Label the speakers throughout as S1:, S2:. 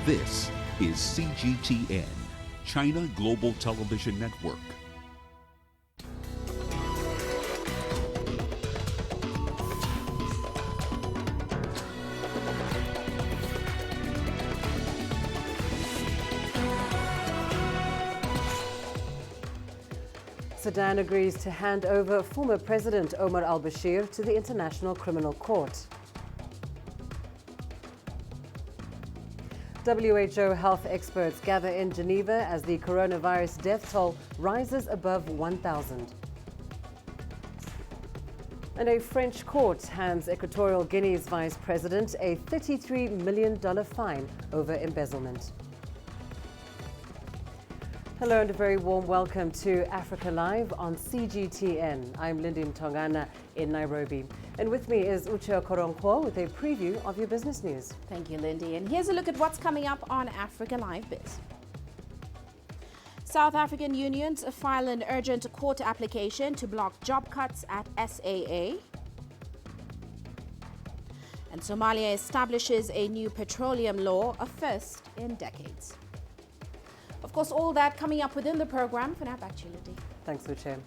S1: This is CGTN, China Global Television Network.
S2: Sudan agrees to hand over former President Omar al-Bashir to the International Criminal Court. WHO health experts gather in Geneva as the coronavirus death toll rises above 1,000. And a French court hands Equatorial Guinea's vice president a $33 million fine over embezzlement. Hello and a very warm welcome to Africa Live on CGTN. I'm Lindy Mtongana in Nairobi. And with me is Uche Okoronkwo with a preview of your business news.
S3: Thank you, Lindy. And here's a look at what's coming up on Africa Live Biz. South African unions file an urgent court application to block job cuts at SAA. And Somalia establishes a new petroleum law, a first in decades. Of course, all that coming up within the program. For now, back to you, Lindy.
S2: Thanks, Uche.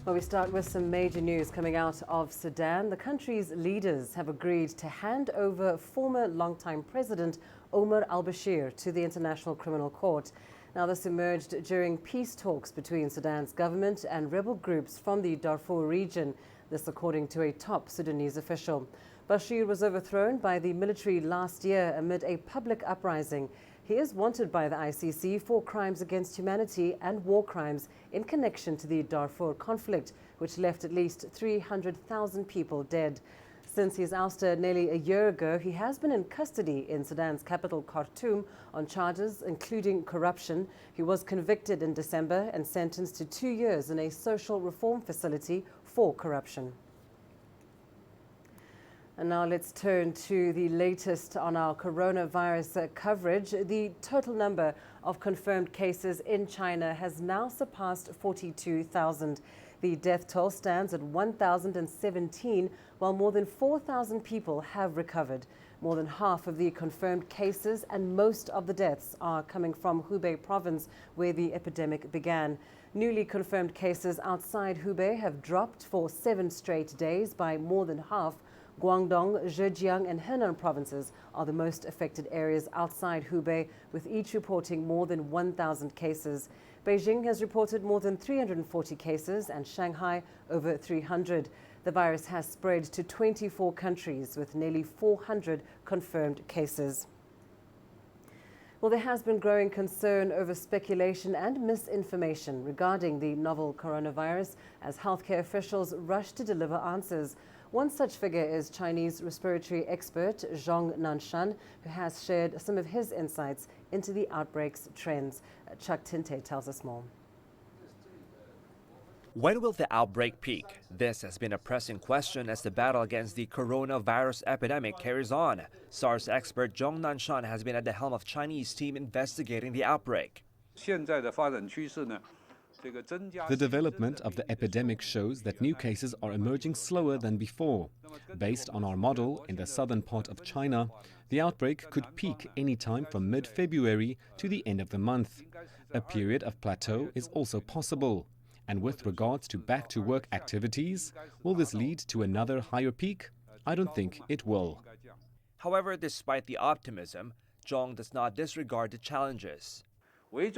S2: Well, we start with some major news coming out of Sudan. The country's leaders have agreed to hand over former longtime President Omar al-Bashir to the International Criminal Court. Now, this emerged during peace talks between Sudan's government and rebel groups from the Darfur region. This according to a top Sudanese official. Bashir was overthrown by the military last year amid a public uprising. He is wanted by the ICC for crimes against humanity and war crimes in connection to the Darfur conflict, which left at least 300,000 people dead. Since his ouster nearly a year ago, he has been in custody in Sudan's capital, Khartoum, on charges including corruption. He was convicted in December and sentenced to 2 years in a social reform facility for corruption. And now let's turn to the latest on our coronavirus coverage. The total number of confirmed cases in China has now surpassed 42,000. The death toll stands at 1,017, while more than 4,000 people have recovered. More than half of the confirmed cases and most of the deaths are coming from Hubei province, where the epidemic began. Newly confirmed cases outside Hubei have dropped for 7 straight days by more than half. Guangdong, Zhejiang and Henan provinces are the most affected areas outside Hubei, with each reporting more than 1,000 cases. Beijing has reported more than 340 cases and Shanghai over 300. The virus has spread to 24 countries with nearly 400 confirmed cases. Well, there has been growing concern over speculation and misinformation regarding the novel coronavirus as healthcare officials rush to deliver answers. One such figure is Chinese respiratory expert Zhong Nanshan, who has shared some of his insights into the outbreak's trends. Chuck Tinte tells us more.
S4: When will the outbreak peak? This has been a pressing question as the battle against the coronavirus epidemic carries on. SARS expert Zhong Nanshan has been at the helm of Chinese team investigating the outbreak.
S5: The development of the epidemic shows that new cases are emerging slower than before. Based on our model, in the southern part of China, the outbreak could peak anytime from mid-February to the end of the month. A period of plateau is also possible. And with regards to back-to-work activities, will this lead to another higher peak? I don't think it will.
S4: However, despite the optimism, Zhong does not disregard the challenges.
S5: We've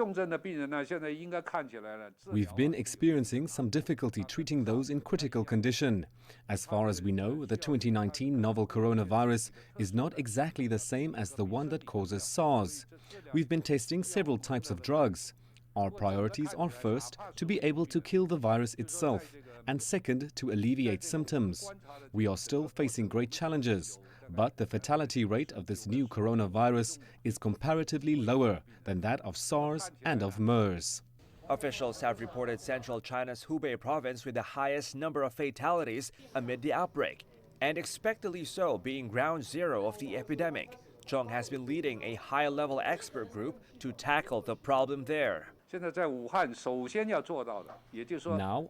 S5: been experiencing some difficulty treating those in critical condition. As far as we know, the 2019 novel coronavirus is not exactly the same as the one that causes SARS. We've been testing several types of drugs. Our priorities are first, to be able to kill the virus itself, and second, to alleviate symptoms. We are still facing great challenges, but the fatality rate of this new coronavirus is comparatively lower than that of SARS and of MERS.
S4: Officials have reported central China's Hubei province with the highest number of fatalities amid the outbreak, and expectedly so being ground zero of the epidemic. Zhong has been leading a high-level expert group to tackle the problem there.
S5: Now,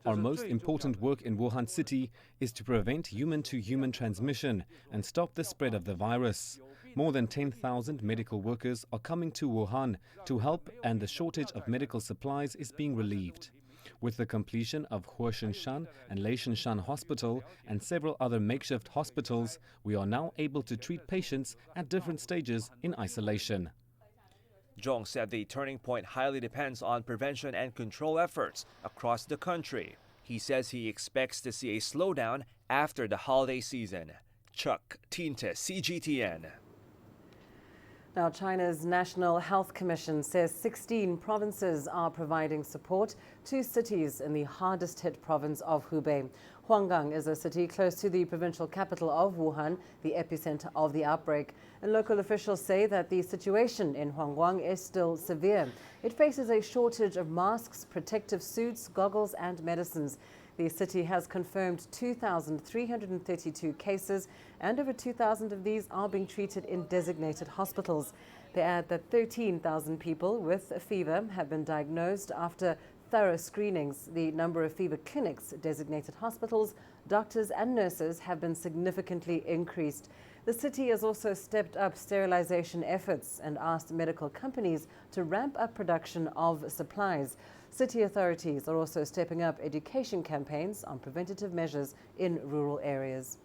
S5: our most important work in Wuhan city is to prevent human-to-human transmission and stop the spread of the virus. More than 10,000 medical workers are coming to Wuhan to help, and the shortage of medical supplies is being relieved. With the completion of Huoshinshan and Leishanshan Hospital and several other makeshift hospitals, we are now able to treat patients at different stages in isolation.
S4: Zhong said the turning point highly depends on prevention and control efforts across the country. He says he expects to see a slowdown after the holiday season. Chuck Tinte, CGTN.
S2: Now, China's National Health Commission says 16 provinces are providing support to cities in the hardest hit province of Hubei. Huanggang is a city close to the provincial capital of Wuhan, the epicenter of the outbreak. And local officials say that the situation in Huanggang is still severe. It faces a shortage of masks, protective suits, goggles and medicines. The city has confirmed 2,332 cases, and over 2,000 of these are being treated in designated hospitals. They add that 13,000 people with a fever have been diagnosed after thorough screenings. The number of fever clinics, designated hospitals, doctors and nurses have been significantly increased. The city has also stepped up sterilization efforts and asked medical companies to ramp up production of supplies. City authorities are also stepping up education campaigns on preventative measures in rural areas.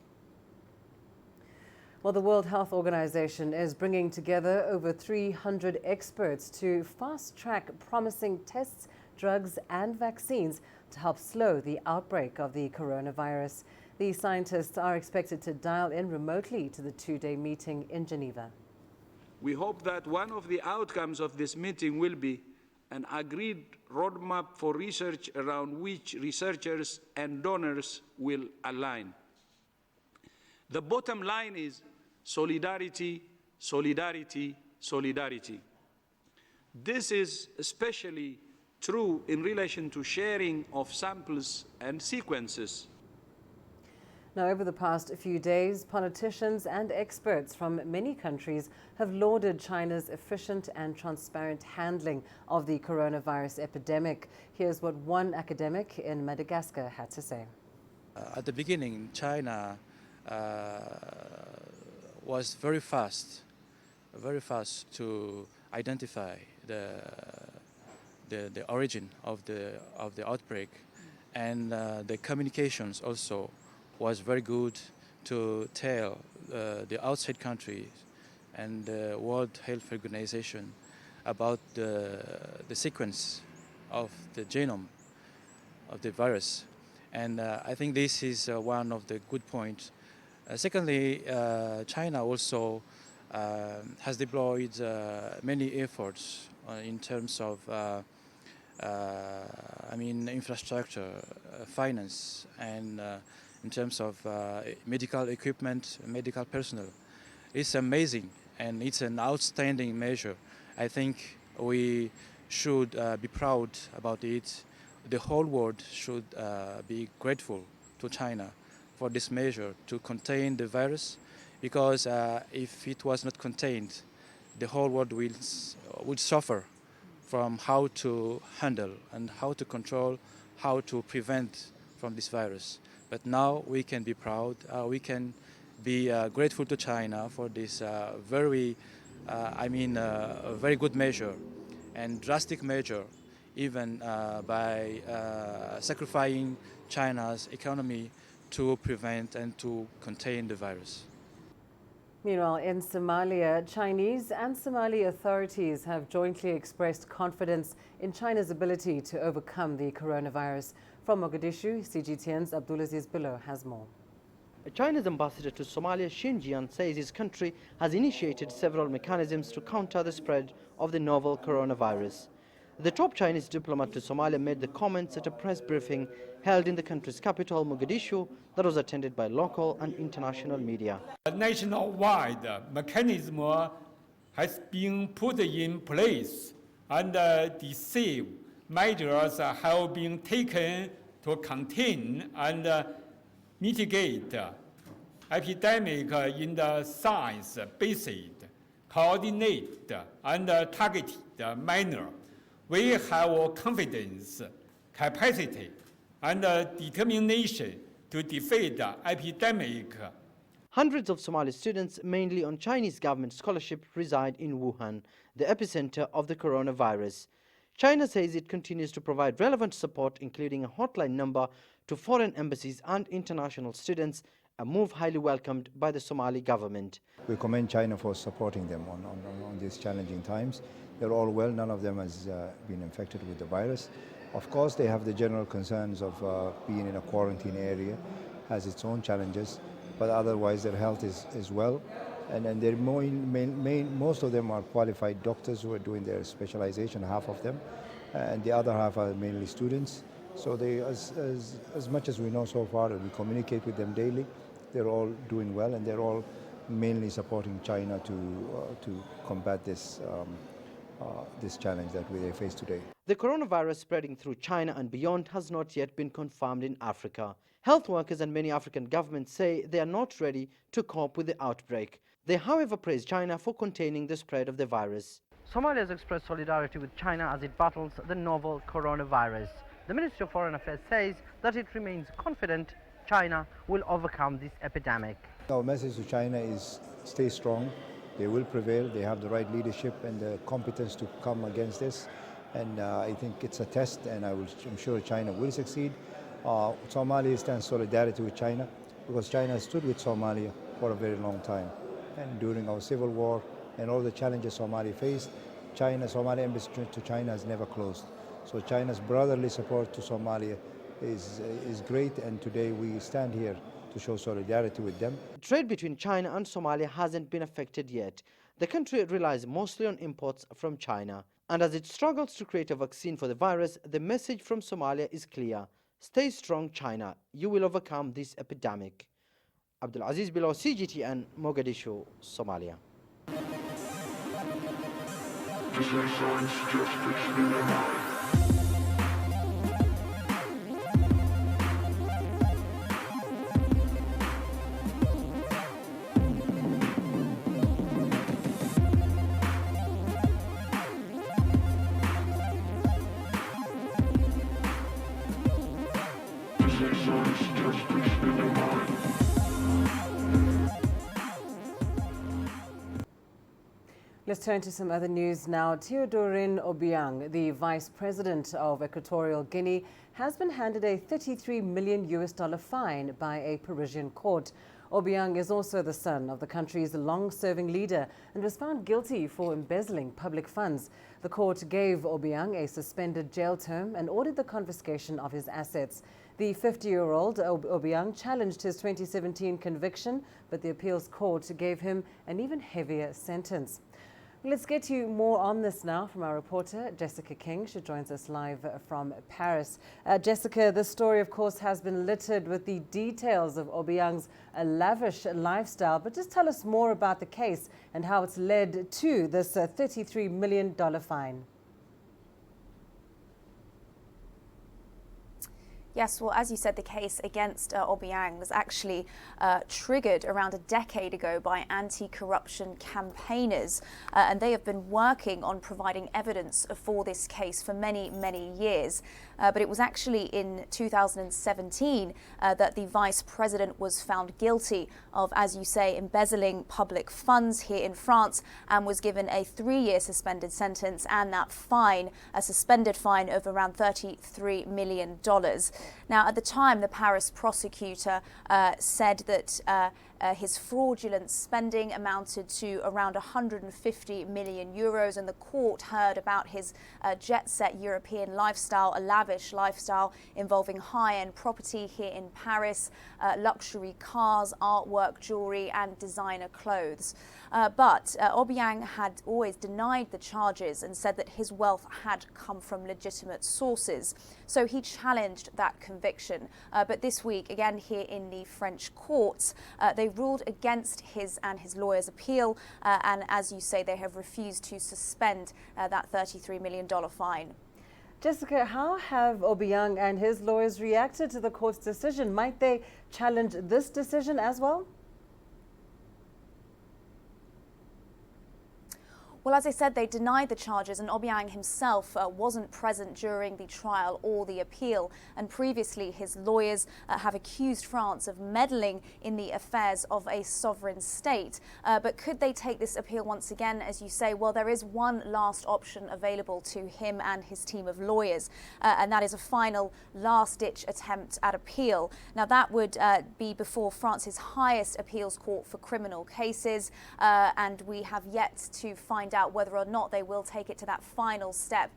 S2: Well, the World Health Organization is bringing together over 300 experts to fast-track promising tests, drugs and vaccines to help slow the outbreak of the coronavirus. The scientists are expected to dial in remotely to the two-day meeting in Geneva.
S6: We hope that one of the outcomes of this meeting will be an agreed roadmap for research around which researchers and donors will align. The bottom line is solidarity, solidarity, solidarity. This is especially true in relation to sharing of samples and sequences.
S2: Now, over the past few days, politicians and experts from many countries have lauded China's efficient and transparent handling of the coronavirus epidemic. Here's what one academic in Madagascar had to say.
S7: At the beginning, China was very fast to identify the origin of the outbreak, and the communications also was very good to tell the outside countries and the World Health Organization about the sequence of the genome of the virus. And I think this is one of the good points. Secondly, China also has deployed many efforts in terms of infrastructure, finance, and in terms of medical equipment, medical personnel. It's amazing and it's an outstanding measure. I think we should be proud about it. The whole world should be grateful to China for this measure to contain the virus, because if it was not contained, the whole world would suffer from how to handle and how to control, how to prevent from this virus. But now we can be proud, we can be grateful to China for this very good measure and drastic measure, even by sacrificing China's economy to prevent and to contain the virus.
S2: Meanwhile, in Somalia, Chinese and Somali authorities have jointly expressed confidence in China's ability to overcome the coronavirus. From Mogadishu, CGTN's Abdulaziz Bilo has more.
S8: China's ambassador to Somalia, Xinjiang, says his country has initiated several mechanisms to counter the spread of the novel coronavirus. The top Chinese diplomat to Somalia made the comments at a press briefing held in the country's capital, Mogadishu, that was attended by local and international media.
S9: A nationwide mechanism has been put in place, and decisive measures have been taken to contain and mitigate epidemic in the science-based, coordinated and targeted manner. We have confidence, capacity and determination to defeat the epidemic
S8: Hundreds of Somali students, mainly on Chinese government scholarship, reside in Wuhan, the epicenter of the coronavirus. China says it continues to provide relevant support, including a hotline number to foreign embassies and international students, a move highly welcomed by the Somali government.
S10: We commend China for supporting them on these challenging times. They're all well, none of them has been infected with the virus. Of course, they have the general concerns of being in a quarantine area, has its own challenges, but otherwise their health is well. And they're most of them are qualified doctors who are doing their specialization, half of them, and the other half are mainly students. So they, as much as we know so far, and we communicate with them daily, they're all doing well, and they're all mainly supporting China to combat this this challenge that they face today.
S8: The coronavirus spreading through China and beyond has not yet been confirmed in Africa. Health workers and many African governments say they are not ready to cope with the outbreak. They, however, praise China for containing the spread of the virus. Somalia has expressed solidarity with China as it battles the novel coronavirus. The Ministry of Foreign Affairs says that it remains confident China will overcome this epidemic.
S10: Our message to China is stay strong. They will prevail. They have the right leadership and the competence to come against this. And I think it's a test, and I'm sure China will succeed. Somalia stands solidarity with China because China stood with Somalia for a very long time. And during our civil war and all the challenges Somalia faced, Somali embassy to China has never closed. So China's brotherly support to Somalia is great, and today we stand here to show solidarity with them.
S8: Trade between China and Somalia hasn't been affected yet. The country relies mostly on imports from China. And as it struggles to create a vaccine for the virus, the message from Somalia is clear. Stay strong, China. You will overcome this epidemic. Abdulaziz Bilo, CGTN, Mogadishu, Somalia.
S2: Let's turn to some other news now. Teodorin Obiang, the vice president of Equatorial Guinea, has been handed a $33 million fine by a Parisian court. Obiang is also the son of the country's long-serving leader and was found guilty for embezzling public funds. The court gave Obiang a suspended jail term and ordered the confiscation of his assets. The 50-year-old Obiang challenged his 2017 conviction, but the appeals court gave him an even heavier sentence. Let's get you more on this now from our reporter, Jessica King. She joins us live from Paris. Jessica, this story, of course, has been littered with the details of Obiang's lavish lifestyle. But just tell us more about the case and how it's led to this $33 million fine.
S11: Yes, well, as you said, the case against Obiang was actually triggered around a decade ago by anti-corruption campaigners, and they have been working on providing evidence for this case for many, many years. But it was actually in 2017 that the vice president was found guilty of, as you say, embezzling public funds here in France, and was given a 3-year suspended sentence and that fine, a suspended fine of around $33 million. Now, at the time, the Paris prosecutor said that his fraudulent spending amounted to around 150 million euros, and the court heard about his jet-set European lifestyle, a lavish lifestyle involving high-end property here in Paris, luxury cars, artwork, jewelry and designer clothes. But Obiang had always denied the charges and said that his wealth had come from legitimate sources. So he challenged that conviction. But this week, again here in the French courts, they ruled against his and his lawyer's appeal. And as you say, they have refused to suspend that $33 million fine.
S2: Jessica, how have Obiang and his lawyers reacted to the court's decision? Might they challenge this decision as well?
S11: Well, as I said, they denied the charges, and Obiang himself wasn't present during the trial or the appeal. And previously, his lawyers have accused France of meddling in the affairs of a sovereign state. But could they take this appeal once again? As you say, well, there is one last option available to him and his team of lawyers, and that is a final last-ditch attempt at appeal. Now, that would be before France's highest appeals court for criminal cases, and we have yet to find out whether or not they will take it to that final step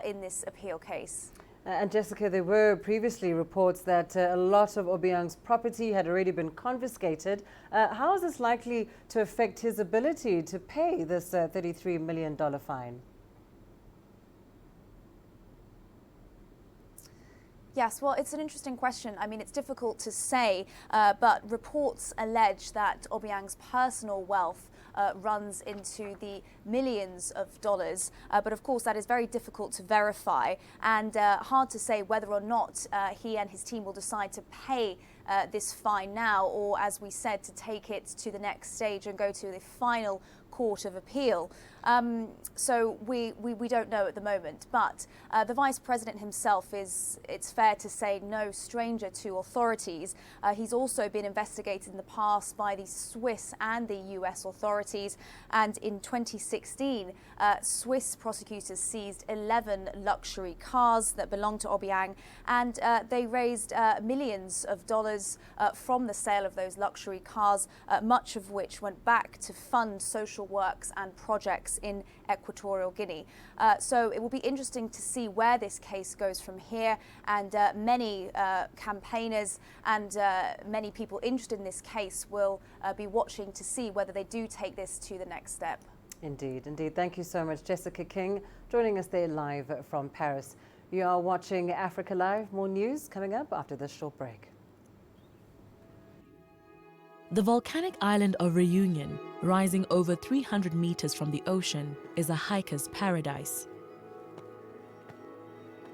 S11: in this appeal case.
S2: And Jessica, there were previously reports that a lot of Obiang's property had already been confiscated. How is this likely to affect his ability to pay this $33 million fine?
S11: Yes, well, it's an interesting question. I mean, it's difficult to say, but reports allege that Obiang's personal wealth runs into the millions of dollars. But of course, that is very difficult to verify, and hard to say whether or not he and his team will decide to pay this fine now, or, as we said, to take it to the next stage and go to the final Court of Appeal. So we don't know at the moment, but the Vice President himself is, it's fair to say, no stranger to authorities. He's also been investigated in the past by the Swiss and the US authorities, and in 2016 Swiss prosecutors seized 11 luxury cars that belonged to Obiang, and they raised millions of dollars from the sale of those luxury cars, much of which went back to fund social works and projects in Equatorial Guinea. So it will be interesting to see where this case goes from here, and many campaigners and many people interested in this case will be watching to see whether they do take this to the next step.
S2: Indeed, indeed. Thank you so much, Jessica King, joining us there live from Paris. You are watching Africa Live. More news coming up after this short break.
S12: The volcanic island of Réunion, rising over 300 meters from the ocean, is a hiker's paradise.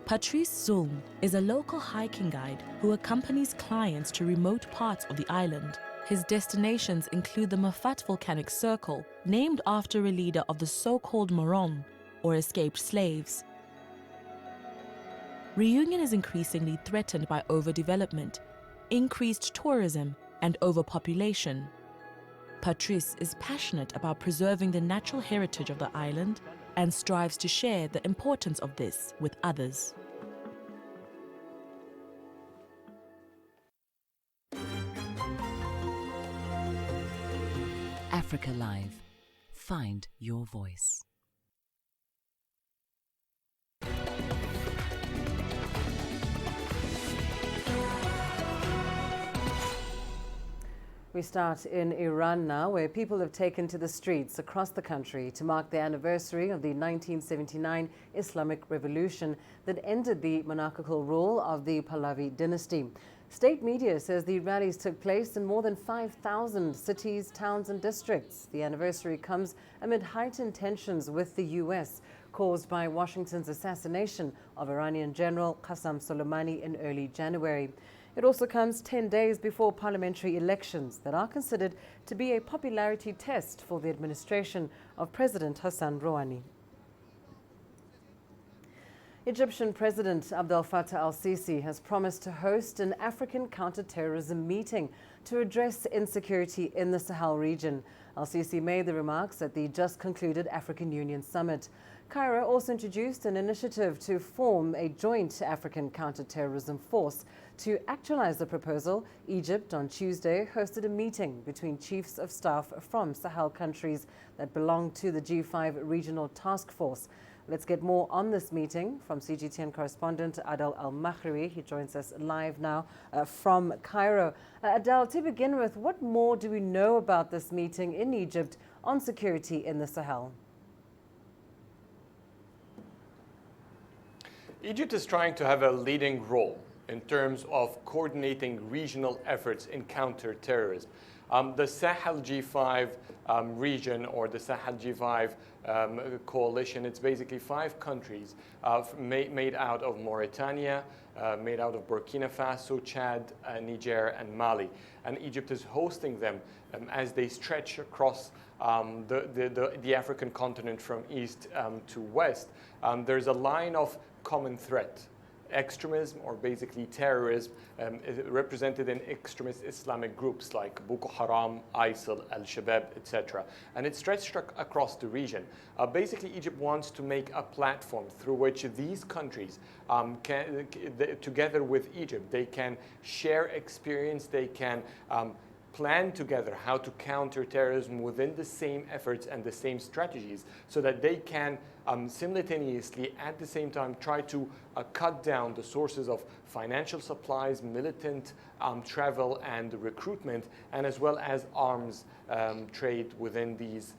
S12: Patrice Zulm is a local hiking guide who accompanies clients to remote parts of the island. His destinations include the Mafat volcanic circle, named after a leader of the so-called Moron, or escaped slaves. Réunion is increasingly threatened by overdevelopment, increased tourism, and overpopulation. Patrice is passionate about preserving the natural heritage of the island and strives to share the importance of this with others.
S13: Africa Live. Find your voice.
S2: We start in Iran now, where people have taken to the streets across the country to mark the anniversary of the 1979 Islamic Revolution that ended the monarchical rule of the Pahlavi dynasty. State media says the rallies took place in more than 5,000 cities, towns and districts. The anniversary comes amid heightened tensions with the U.S., caused by Washington's assassination of Iranian General Qasem Soleimani in early January. It also comes 10 days before parliamentary elections that are considered to be a popularity test for the administration of President Hassan Rouhani. Egyptian President Abdel Fattah al-Sisi has promised to host an African counter-terrorism meeting to address insecurity in the Sahel region. Al-Sisi made the remarks at the just-concluded African Union summit. Cairo also introduced an initiative to form a joint African counter-terrorism force. To actualize the proposal, Egypt on Tuesday hosted a meeting between chiefs of staff from Sahel countries that belong to the G5 regional task force. Let's get more on this meeting from CGTN correspondent Adel Al-Makhraoui. He joins us live now from Cairo. Adel, to begin with, what more do we know about this meeting in Egypt on security in the Sahel?
S14: Egypt is trying to have a leading role in terms of coordinating regional efforts in counter-terrorism. The Sahel G5 region, or the Sahel G5 coalition, it's basically 5 countries made out of Mauritania, made out of Burkina Faso, Chad, Niger, and Mali. And Egypt is hosting them as they stretch across the African continent from east to west. There's a line of common threat. Extremism, or basically terrorism, is represented in extremist Islamic groups like Boko Haram, ISIL, al-Shabaab, etc. And it's stretched across the region. Basically, Egypt wants to make a platform through which these countries, together with Egypt, they can share experience, they can plan together how to counter terrorism within the same efforts and the same strategies, so that they can simultaneously, at the same time, try to cut down the sources of financial supplies, militant travel and recruitment, and as well as arms trade within these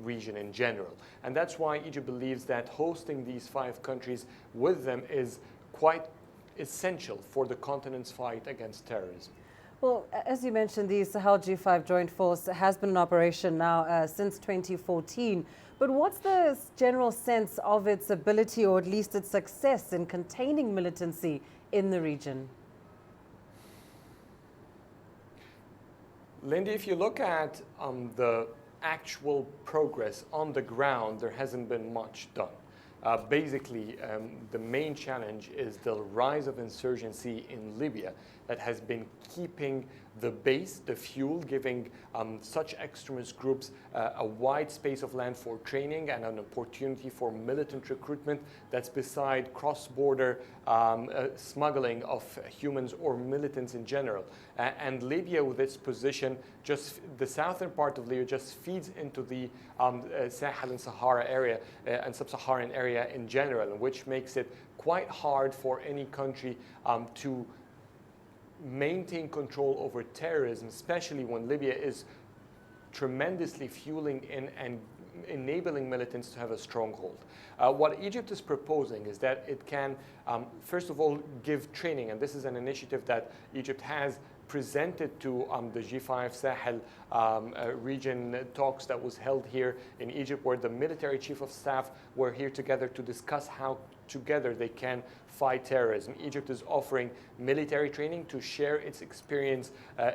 S14: region in general. And that's why Egypt believes that hosting these 5 countries with them is quite essential for the continent's fight against terrorism.
S2: Well, as you mentioned, the Sahel G5 Joint Force has been in operation now since 2014. But what's the general sense of its ability, or at least its success, in containing militancy in the region?
S14: Lindy, if you look at the actual progress on the ground, there hasn't been much done. Basically, the main challenge is the rise of insurgency in Libya that has been keeping the base, the fuel, giving such extremist groups a wide space of land for training and an opportunity for militant recruitment that's beside cross-border smuggling of humans or militants in general. And Libya, with its position, just the southern part of Libya just feeds into the Sahel and Sahara area and sub-Saharan area in general, which makes it quite hard for any country to maintain control over terrorism, especially when Libya is tremendously fueling in and enabling militants to have a stronghold. What Egypt is proposing is that it can, first of all, give training, and this is an initiative that Egypt has presented to the G5 Sahel region talks that was held here in Egypt, where the military chief of staff were here together to discuss how together they can fight terrorism. Egypt is offering military training to share its experience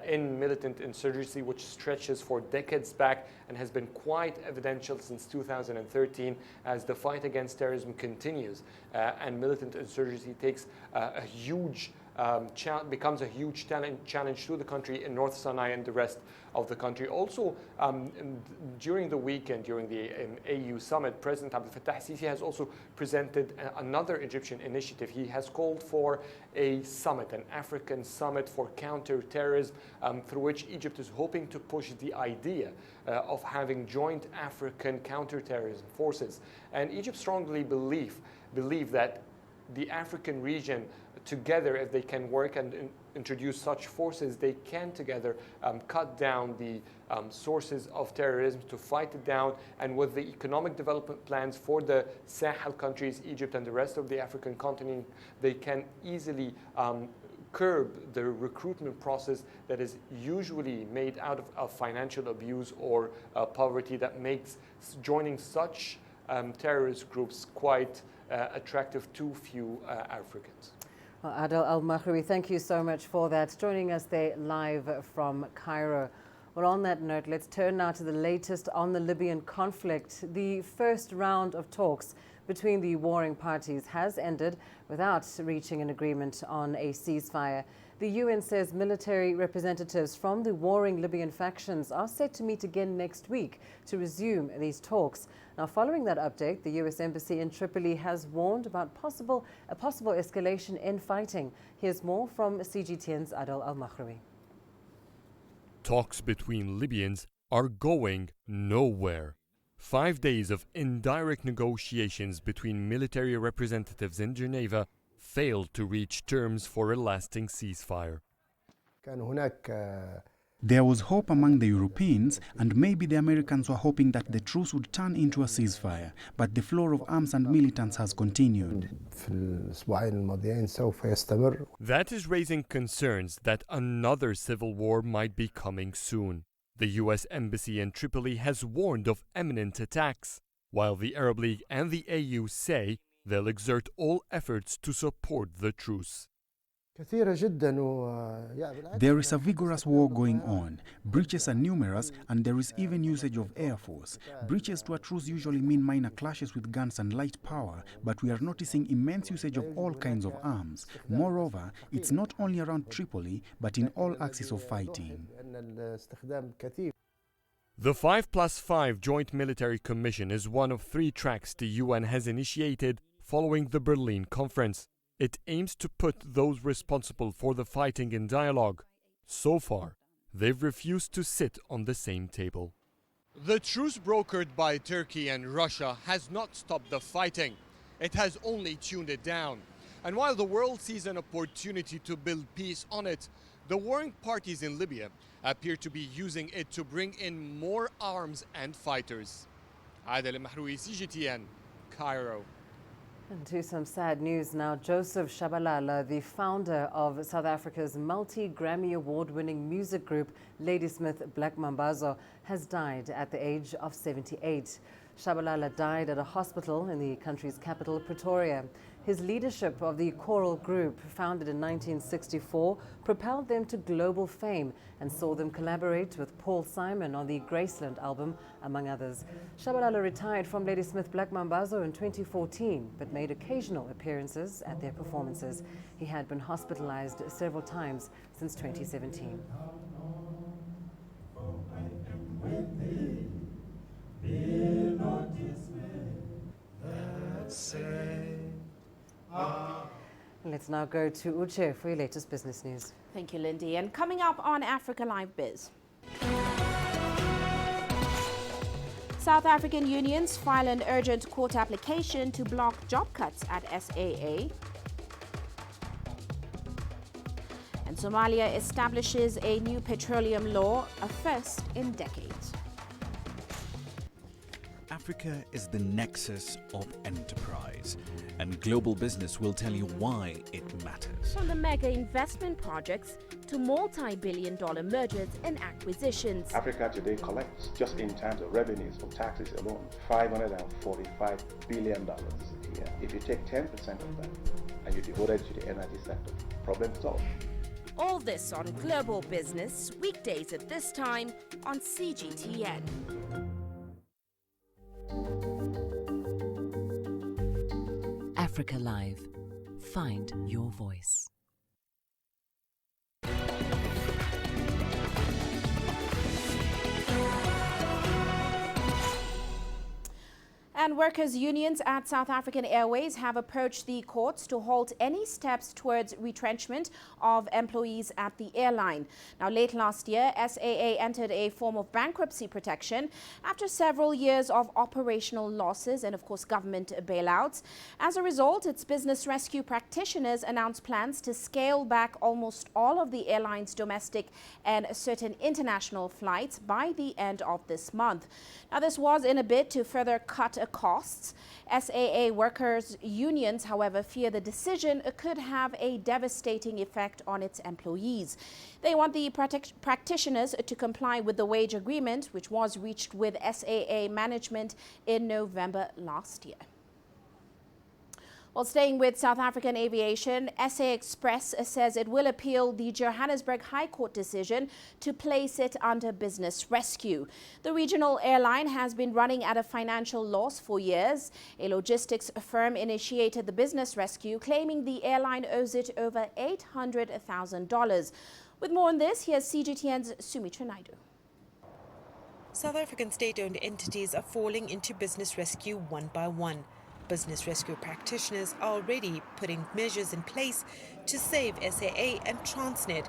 S14: in militant insurgency, which stretches for decades back and has been quite evidential since 2013 as the fight against terrorism continues and militant insurgency takes a huge becomes a huge challenge to the country in North Sinai and the rest of the country. Also, during the weekend, during the AU summit, President Abdel Fattah Sisi has also presented another Egyptian initiative. He has called for a summit, an African summit for counter-terrorism, through which Egypt is hoping to push the idea of having joint African counter-terrorism forces. And Egypt strongly believe that the African region together, if they can work and introduce such forces, they can together cut down the sources of terrorism, to fight it down. And with the economic development plans for the Sahel countries, Egypt and the rest of the African continent, they can easily curb the recruitment process that is usually made out of financial abuse or poverty, that makes joining such terrorist groups quite attractive to few Africans.
S2: Well, Adel Al-Mahraoui, thank you so much for that. Joining us there live from Cairo. Well, on that note, let's turn now to the latest on the Libyan conflict. The first round of talks between the warring parties has ended without reaching an agreement on a ceasefire. The UN says military representatives from the warring Libyan factions are set to meet again next week to resume these talks. Now, following that update, the US Embassy in Tripoli has warned about a possible escalation in fighting. Here's more from CGTN's Adel Al-Mahraoui.
S15: Talks between Libyans are going nowhere. 5 days of indirect negotiations between military representatives in Geneva failed to reach terms for a lasting ceasefire.
S16: There was hope among the Europeans, and maybe the Americans were hoping that the truce would turn into a ceasefire, but the flow of arms and militants has continued.
S15: That is raising concerns that another civil war might be coming soon. The U.S. Embassy in Tripoli has warned of imminent attacks, while the Arab League and the AU say they'll exert all efforts to support the truce.
S16: There is a vigorous war going on. Breaches are numerous, and there is even usage of air force. Breaches to a truce usually mean minor clashes with guns and light power, but we are noticing immense usage of all kinds of arms. Moreover, it's not only around Tripoli, but in all axes of fighting.
S15: The 5+5 Joint Military Commission is one of 3 tracks the UN has initiated following the Berlin Conference. It aims to put those responsible for the fighting in dialogue. So far, they've refused to sit on the same table. The truce brokered by Turkey and Russia has not stopped the fighting. It has only tuned it down. And while the world sees an opportunity to build peace on it, the warring parties in Libya appear to be using it to bring in more arms and fighters. Adel Mahroui, CGTN, Cairo.
S2: And to some sad news now. Joseph Shabalala, the founder of South Africa's multi-Grammy award-winning music group Ladysmith Black Mambazo, has died at the age of 78. Shabalala died at a hospital in the country's capital, Pretoria. His leadership of the choral group, founded in 1964, propelled them to global fame and saw them collaborate with Paul Simon on the Graceland album, among others. Shabalala retired from Ladysmith Black Mambazo in 2014, but made occasional appearances at their performances. He had been hospitalized several times since 2017. Let's now go to Uche for your latest business news.
S3: Thank you, Lindy. And coming up on Africa Live Biz. South African unions file an urgent court application to block job cuts at SAA. And Somalia establishes a new petroleum law, a first in decades.
S1: Africa is the nexus of enterprise, and global business will tell you why it matters.
S17: From the mega investment projects to multi-billion-dollar mergers and acquisitions.
S18: Africa today collects, just in terms of revenues from taxes alone, $545 billion a year. If you take 10% of that and you devote it to the energy sector, problem solved.
S17: All this on Global Business, weekdays at this time on CGTN.
S13: Africa Live. Find your voice.
S3: And workers' unions at South African Airways have approached the courts to halt any steps towards retrenchment of employees at the airline. Now, late last year, SAA entered a form of bankruptcy protection after several years of operational losses and, of course, government bailouts. As a result, its business rescue practitioners announced plans to scale back almost all of the airline's domestic and certain international flights by the end of this month. Now, this was in a bid to further cut costs. SAA workers' unions, however, fear the decision could have a devastating effect on its employees. They want the practitioners to comply with the wage agreement, which was reached with SAA management in November last year. Well, staying with South African aviation, SA Express says it will appeal the Johannesburg High Court decision to place it under business rescue. The regional airline has been running at a financial loss for years. A logistics firm initiated the business rescue, claiming the airline owes it over $800,000. With more on this, here's CGTN's Sumitra Naidu.
S19: South African state-owned entities are falling into business rescue one by one. Business rescue practitioners are already putting measures in place to save SAA and Transnet.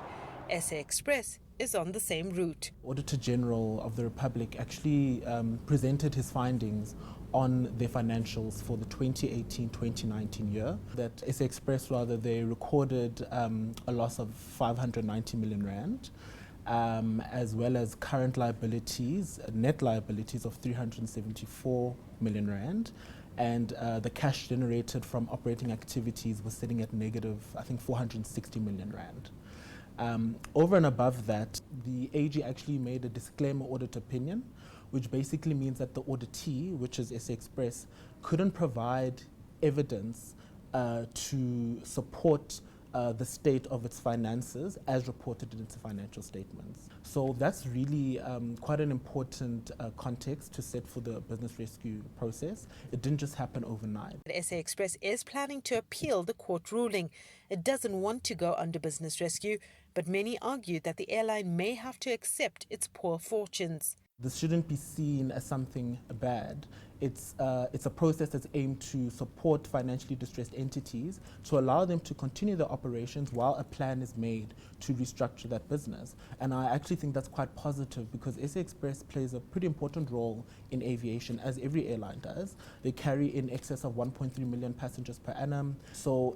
S19: SA Express is on the same route.
S20: Auditor General of the Republic actually presented his findings on their financials for the 2018-2019 year. That SA Express, they recorded a loss of 590 million rand. as well as current liabilities, net liabilities of 374 million rand. And the cash generated from operating activities was sitting at negative, I think, 460 million rand. Over and above that, the AG actually made a disclaimer audit opinion, which basically means that the auditee, which is SA Express, couldn't provide evidence to support the state of its finances as reported in its financial statements. So that's really quite an important context to set for the business rescue process. It didn't just happen overnight.
S19: SA Express is planning to appeal the court ruling. It doesn't want to go under business rescue, but many argue that the airline may have to accept its poor fortunes.
S20: This shouldn't be seen as something bad. It's a process that's aimed to support financially distressed entities to allow them to continue their operations while a plan is made to restructure that business. And I actually think that's quite positive because SA Express plays a pretty important role in aviation, as every airline does. They carry in excess of 1.3 million passengers per annum. So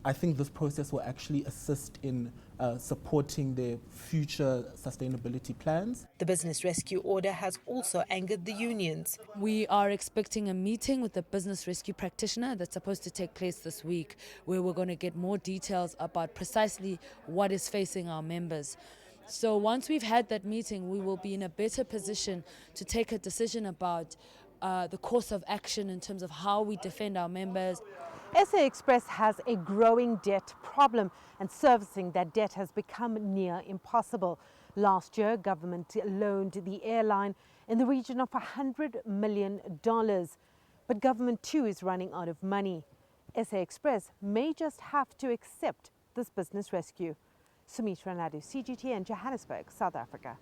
S20: I think this process will actually assist in supporting their future sustainability plans.
S19: The business rescue order has also angered the unions.
S21: We are expecting a meeting with the business rescue practitioner that's supposed to take place this week, where we're going to get more details about precisely what is facing our members. So once we've had that meeting, we will be in a better position to take a decision about the course of action in terms of how we defend our members.
S22: SA Express has a growing debt problem, and servicing that debt has become near impossible. Last year, government loaned the airline in the region of $100 million. But government too is running out of money. SA Express may just have to accept this business rescue. Sumitra Nadu, CGTN, Johannesburg, South Africa.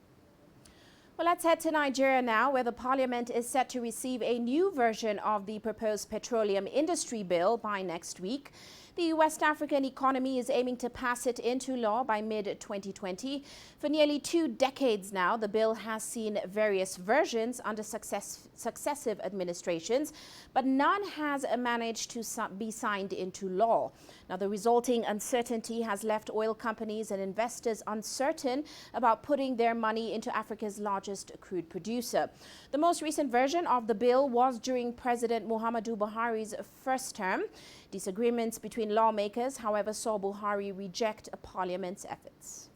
S3: Well, let's head to Nigeria now, where the parliament is set to receive a new version of the proposed petroleum industry bill by next week. The West African economy is aiming to pass it into law by mid-2020. For nearly 2 decades now, the bill has seen various versions under successive administrations, but none has managed to be signed into law. Now, the resulting uncertainty has left oil companies and investors uncertain about putting their money into Africa's largest crude producer. The most recent version of the bill was during President Muhammadu Buhari's first term. Disagreements between lawmakers, however, saw Buhari reject Parliament's efforts.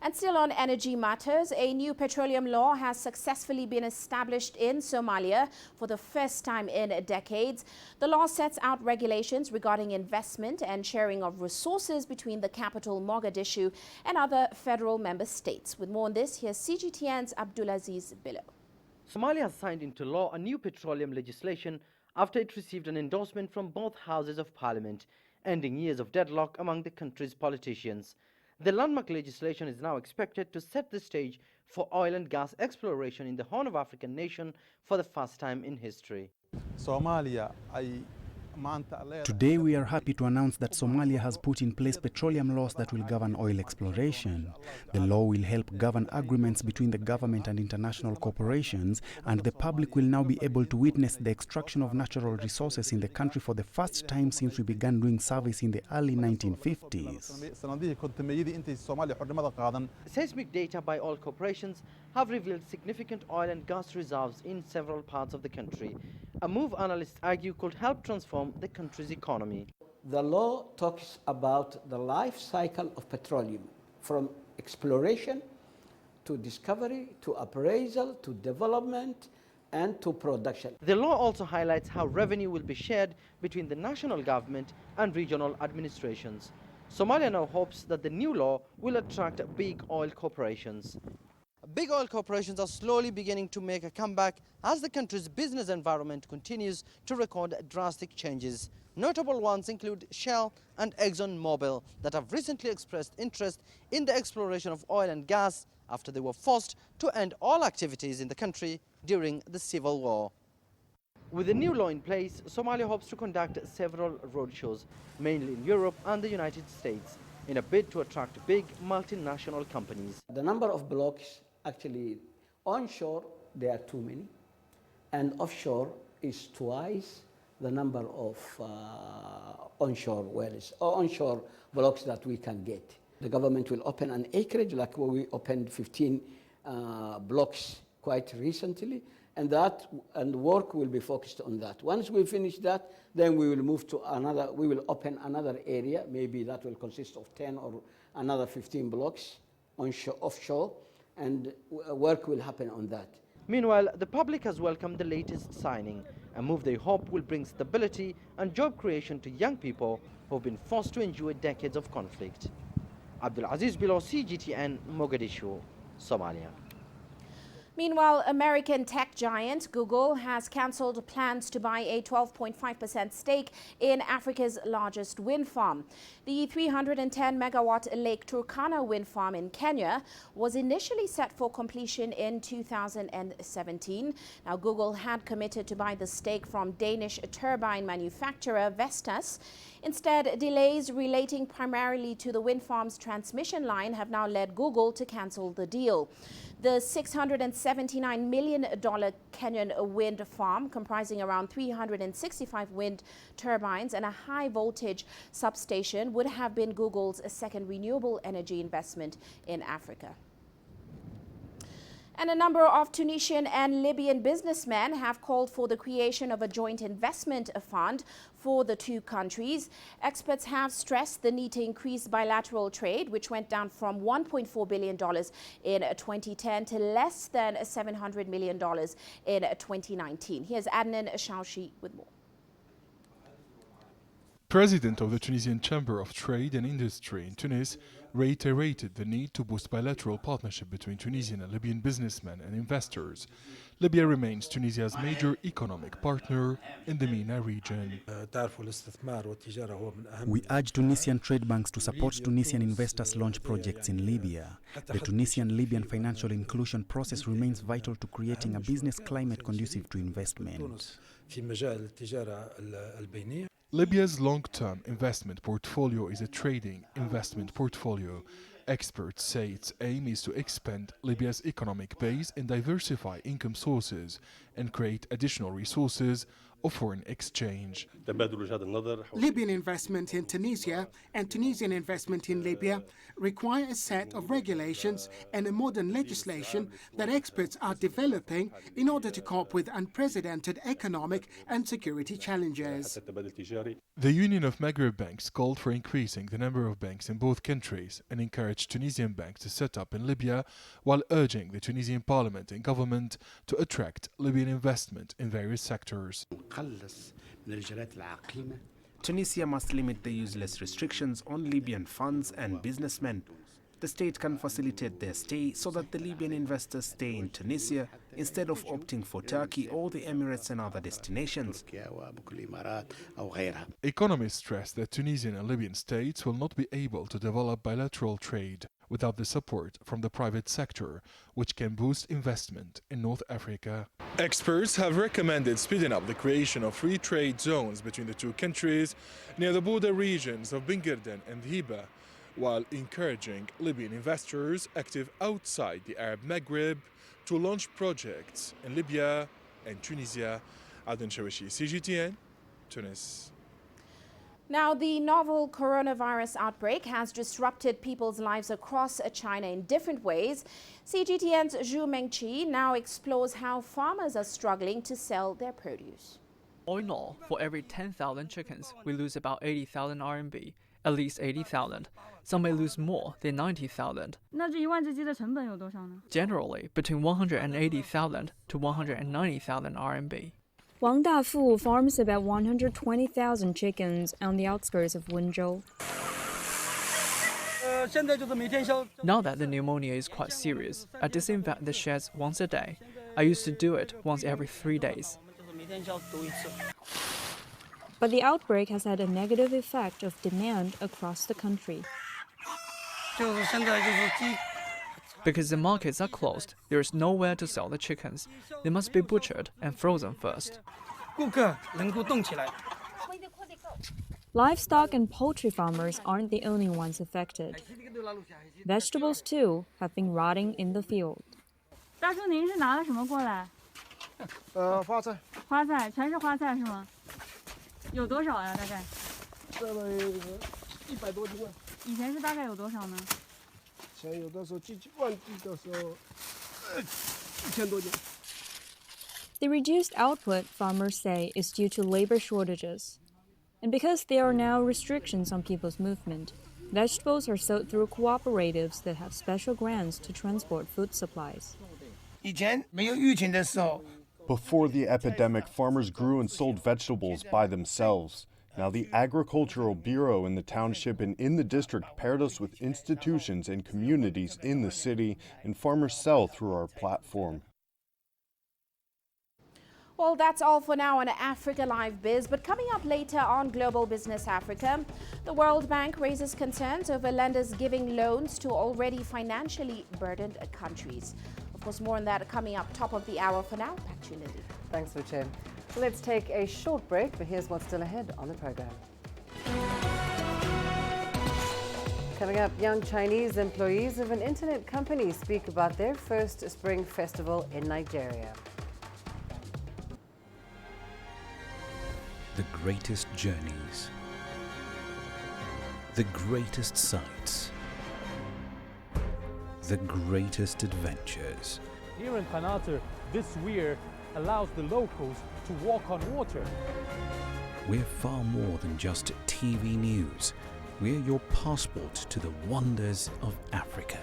S3: And still on energy matters, a new petroleum law has successfully been established in Somalia for the first time in decades. The law sets out regulations regarding investment and sharing of resources between the capital Mogadishu and other federal member states. With more on this, here's CGTN's Abdulaziz Bilo.
S8: Somalia has signed into law a new petroleum legislation after it received an endorsement from both houses of parliament, ending years of deadlock among the country's politicians. The landmark legislation is now expected to set the stage for oil and gas exploration in the Horn of African nation for the first time in history.
S16: Today we are happy to announce that Somalia has put in place petroleum laws that will govern oil exploration. The law will help govern agreements between the government and international corporations, and the public will now be able to witness the extraction of natural resources in the country for the first time since we began doing surveys in the early 1950s.
S8: Seismic data by oil corporations have revealed significant oil and gas reserves in several parts of the country, a move analysts argue could help transform the country's economy.
S23: The law talks about the life cycle of petroleum, from exploration to discovery to appraisal to development and to production.
S8: The law also highlights how revenue will be shared between the national government and regional administrations. Somalia now hopes that the new law will attract big oil corporations. Big oil corporations are slowly beginning to make a comeback as the country's business environment continues to record drastic changes. Notable ones include Shell and ExxonMobil that have recently expressed interest in the exploration of oil and gas after they were forced to end all activities in the country during the civil war. With the new law in place, Somalia hopes to conduct several roadshows, mainly in Europe and the United States, in a bid to attract big multinational companies.
S23: The number of blocks, actually onshore there are too many, and offshore is twice the number of onshore wells or onshore blocks that we can get. The government will open an acreage like we opened 15 blocks quite recently, and work will be focused on that. Once we finish that, then we will move to another, we will open another area, maybe that will consist of 10 or another 15 blocks offshore, and work will happen on that.
S8: Meanwhile, the public has welcomed the latest signing, a move they hope will bring stability and job creation to young people who have been forced to endure decades of conflict. Abdul Aziz Bilo, CGTN, Mogadishu, Somalia.
S3: Meanwhile, American tech giant Google has cancelled plans to buy a 12.5% stake in Africa's largest wind farm. The 310-megawatt Lake Turkana wind farm in Kenya was initially set for completion in 2017. Now, Google had committed to buy the stake from Danish turbine manufacturer Vestas. Instead, delays relating primarily to the wind farm's transmission line have now led Google to cancel the deal. The $679 million Kenyan wind farm, comprising around 365 wind turbines and a high-voltage substation, would have been Google's second renewable energy investment in Africa. And a number of Tunisian and Libyan businessmen have called for the creation of a joint investment fund for the two countries. Experts have stressed the need to increase bilateral trade, which went down from $1.4 billion in 2010 to less than $700 million in 2019. Here's Adnan Shaushi with more.
S4: President of the Tunisian Chamber of Trade and Industry in Tunis reiterated the need to boost bilateral partnership between Tunisian and Libyan businessmen and investors. Libya remains Tunisia's major economic partner in the MENA region.
S16: We urge Tunisian trade banks to support Tunisian investors launch projects in Libya. The Tunisian-Libyan financial inclusion process remains vital to creating a business climate conducive to investment.
S4: Libya's long-term investment portfolio is a trading investment portfolio. Experts say its aim is to expand Libya's economic base and diversify income sources and create additional resources of foreign exchange.
S5: Libyan investment in Tunisia and Tunisian investment in Libya require a set of regulations and a modern legislation that experts are developing in order to cope with unprecedented economic and security challenges.
S4: The Union of Maghreb Banks called for increasing the number of banks in both countries and encouraged Tunisian banks to set up in Libya, while urging the Tunisian parliament and government to attract Libyan investment in various sectors.
S16: Tunisia must limit the useless restrictions on Libyan funds and businessmen. The state can facilitate their stay so that the Libyan investors stay in Tunisia instead of opting for Turkey or the Emirates and other destinations.
S4: Economists stress that Tunisian and Libyan states will not be able to develop bilateral trade without the support from the private sector, which can boost investment in North Africa. Experts have recommended speeding up the creation of free trade zones between the two countries near the border regions of Bingerden and Hiba, while encouraging Libyan investors active outside the Arab Maghreb to launch projects in Libya and Tunisia. Aden Shawishi, CGTN, Tunis.
S3: Now, the novel coronavirus outbreak has disrupted people's lives across China in different ways. CGTN's Zhu Mengqi now explores how farmers are struggling to sell their produce.
S6: All in all, for every 10,000 chickens, we lose about 80,000 RMB, at least 80,000. Some may lose more than 90,000. Generally, between 180,000 to 190,000 RMB.
S24: Wang Dafu farms about 120,000 chickens on the outskirts of Wenzhou.
S6: Now that the pneumonia is quite serious, I disinfect the sheds once a day. I used to do it once every 3 days.
S24: But the outbreak has had a negative effect of demand across the country.
S6: Because the markets are closed, there is nowhere to sell the chickens. They must be butchered and frozen first.
S24: Livestock and poultry farmers aren't the only ones affected. Vegetables, too, have been rotting in the field.
S25: 大叔，您是拿了什么过来？
S26: 花菜。
S25: 花菜，全是花菜是吗？有多少呀？大概？100
S26: 多斤。
S25: 以前是大概有多少呢？
S26: 以前有的时候旺季的时候，1000多斤。
S24: The reduced output, farmers say, is due to labor shortages. And because there are now restrictions on people's movement, vegetables are sold through cooperatives that have special grants to transport food supplies.
S7: Before the epidemic, farmers grew and sold vegetables by themselves. Now the Agricultural Bureau in the township and in the district paired us with institutions and communities in the city, and farmers sell through our platform.
S3: Well, that's all for now on Africa Live Biz, but coming up later on Global Business Africa, the World Bank raises concerns over lenders giving loans to already financially burdened countries. Of course, more on that coming up top of the hour. For now, back to you, Lindy.
S2: Thanks, Uche. Let's take a short break, but here's what's still ahead on the program. Coming up, young Chinese employees of an internet company speak about their first Spring Festival in Nigeria.
S1: The greatest journeys, the greatest sights, the greatest adventures.
S9: Here in Kanater, this weir allows the locals to walk on water.
S1: We're far more than just TV news. We're your passport to the wonders of Africa.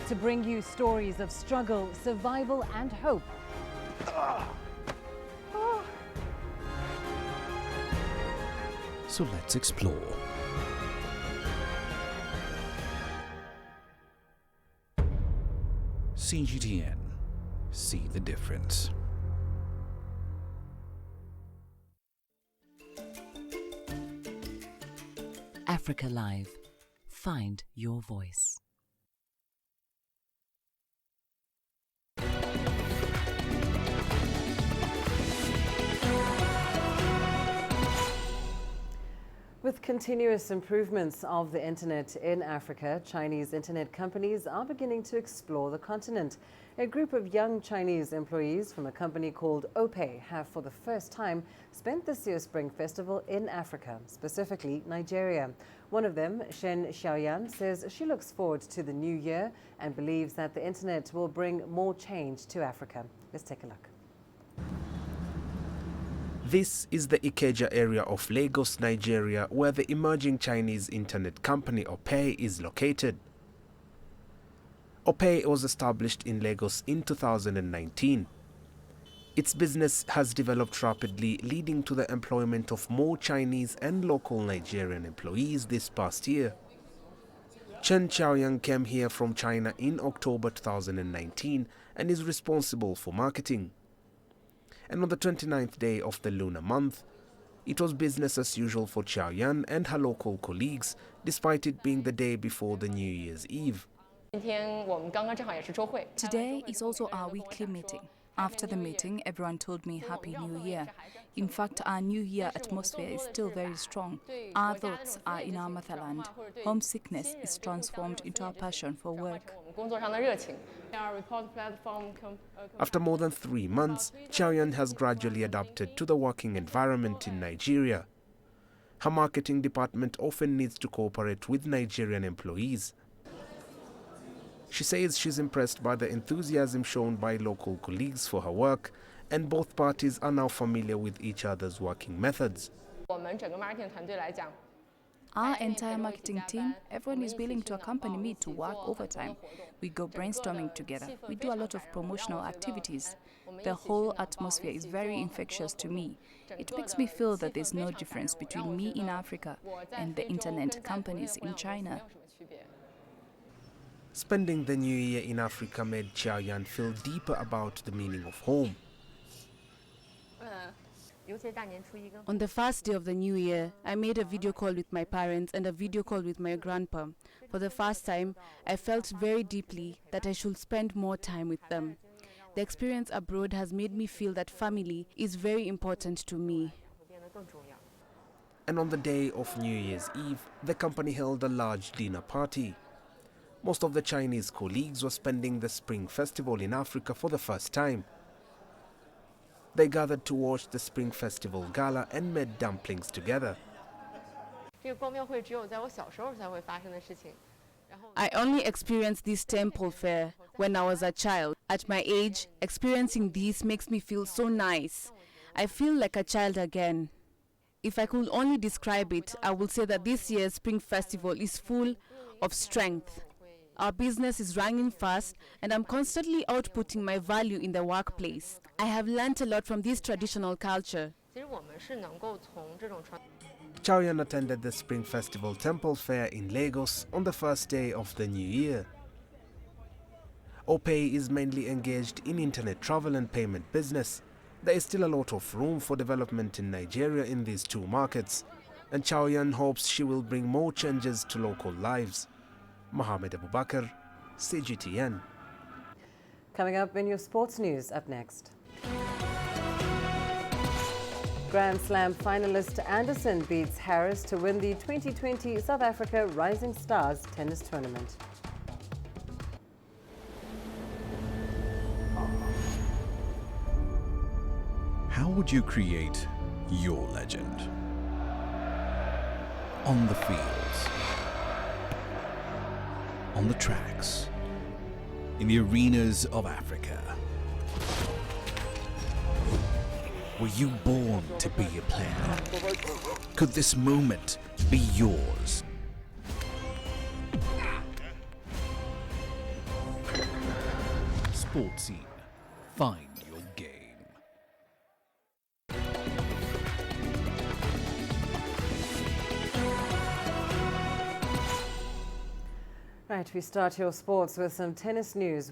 S2: To bring you stories of struggle, survival and hope.
S1: So let's explore. CGTN. See the difference.
S13: Africa Live. Find your voice.
S2: With continuous improvements of the internet in Africa, Chinese internet companies are beginning to explore the continent. A group of young Chinese employees from a company called OPE have for the first time spent this year's Spring Festival in Africa, specifically Nigeria. One of them, Shen Xiaoyan, says she looks forward to the new year and believes that the internet will bring more change to Africa. Let's take a look.
S10: This is the Ikeja area of Lagos, Nigeria, where the emerging Chinese internet company OPE is located. OPE was established in Lagos in 2019. Its business has developed rapidly, leading to the employment of more Chinese and local Nigerian employees this past year. Chen Xiaoyang came here from China in October 2019 and is responsible for marketing. And on the 29th day of the lunar month, it was business as usual for Xiaoyan and her local colleagues, despite it being the day before the New Year's Eve.
S11: Today is also our weekly meeting. After the meeting, everyone told me Happy New Year. In fact, our New Year atmosphere is still very strong. Our thoughts are in our motherland. Homesickness is transformed into a passion for work.
S10: After more than 3 months, Xiaoyan has gradually adapted to the working environment in Nigeria. Her marketing department often needs to cooperate with Nigerian employees. She says she's impressed by the enthusiasm shown by local colleagues for her work, and both parties are now familiar with each other's working methods.
S11: Our entire marketing team, everyone is willing to accompany me to work overtime. We go brainstorming together. We do a lot of promotional activities. The whole atmosphere is very infectious to me. It makes me feel that there's no difference between me in Africa and the internet companies in China.
S10: Spending the new year in Africa made Xiaoyan feel deeper about the meaning of home.
S12: On the first day of the new year, I made a video call with my parents and a video call with my grandpa. For the first time, I felt very deeply that I should spend more time with them. The experience abroad has made me feel that family is very important to me.
S10: And on the day of New Year's Eve, the company held a large dinner party. Most of the Chinese colleagues were spending the Spring Festival in Africa for the first time. They gathered to watch the Spring Festival gala and made dumplings together.
S12: I only experienced this temple fair when I was a child. At my age, experiencing this makes me feel so nice. I feel like a child again. If I could only describe it, I would say that this year's Spring Festival is full of strength. Our business is running fast, and I'm constantly outputting my value in the workplace. I have learned a lot from this traditional culture.
S10: Chow Yan attended the Spring Festival Temple Fair in Lagos on the first day of the new year. Opay is mainly engaged in internet travel and payment business. There is still a lot of room for development in Nigeria in these two markets, and Chow Yan hopes she will bring more changes to local lives. Mohammed Abubakar, CGTN.
S2: Coming up in your sports news, up next. Grand Slam finalist Anderson beats Harris to win the 2020 South Africa Rising Stars tennis tournament.
S1: How would you create your legend? On the fields, on the tracks, in the arenas of Africa. Were you born to be a player? Could this moment be yours? Sports Scene. Find your game.
S2: Right, we start your sports with some tennis news.